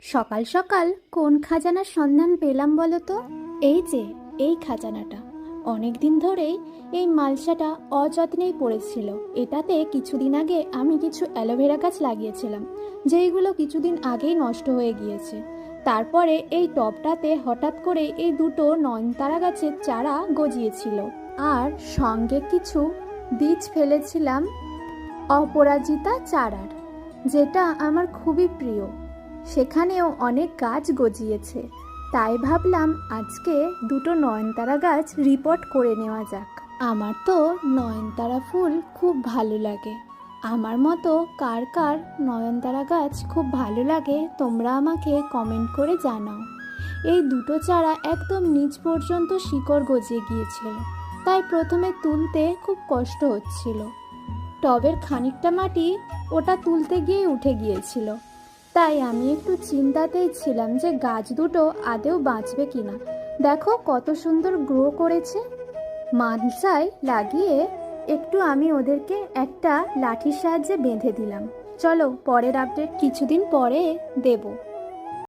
সকাল সকাল কোন খাজানার সন্ধান পেলাম বলো তো? এই যে এই খাজানাটা। অনেক দিন ধরেই এই মালসাটা অযত্নেই পড়েছিল। এটাতে কিছুদিন আগে আমি কিছু অ্যালোভেরা গাছ লাগিয়েছিলাম, যেইগুলো কিছুদিন আগেই নষ্ট হয়ে গিয়েছে। তারপরে এই টবটাতে হঠাৎ করে এই দুটো নয়নতারা গাছের চারা গজিয়েছিল, আর সঙ্গে কিছু বীজ ফেলেছিলাম অপরাজিতা চারার, যেটা আমার খুবই প্রিয়। সেখানেও অনেক গাছ গজিয়েছে, তাই ভাবলাম আজকে দুটো নয়নতারা গাছ রিপোর্ট করে নেওয়া যাক। আমার তো নয়নতারা ফুল খুব ভালো লাগে। আমার মতো কার কার নয়নতারা গাছ খুব ভালো লাগে তোমরা আমাকে কমেন্ট করে জানাও। এই দুটো চারা একদম নিচ পর্যন্ত শিকড় গজিয়ে গিয়েছিল, তাই প্রথমে তুলতে খুব কষ্ট হচ্ছিল। টবের খানিকটা মাটি ওটা তুলতে গিয়ে উঠে গিয়েছিল, তাই আমি একটু চিন্তাতেই ছিলাম যে গাছ দুটো আদেও বাঁচবে কিনা। দেখো কত সুন্দর গ্রো করেছে। মালসায় লাগিয়ে একটু আমি ওদেরকে একটা লাঠির সাহায্যে বেঁধে দিলাম। চলো পরের আপডেট কিছুদিন পরে দেব।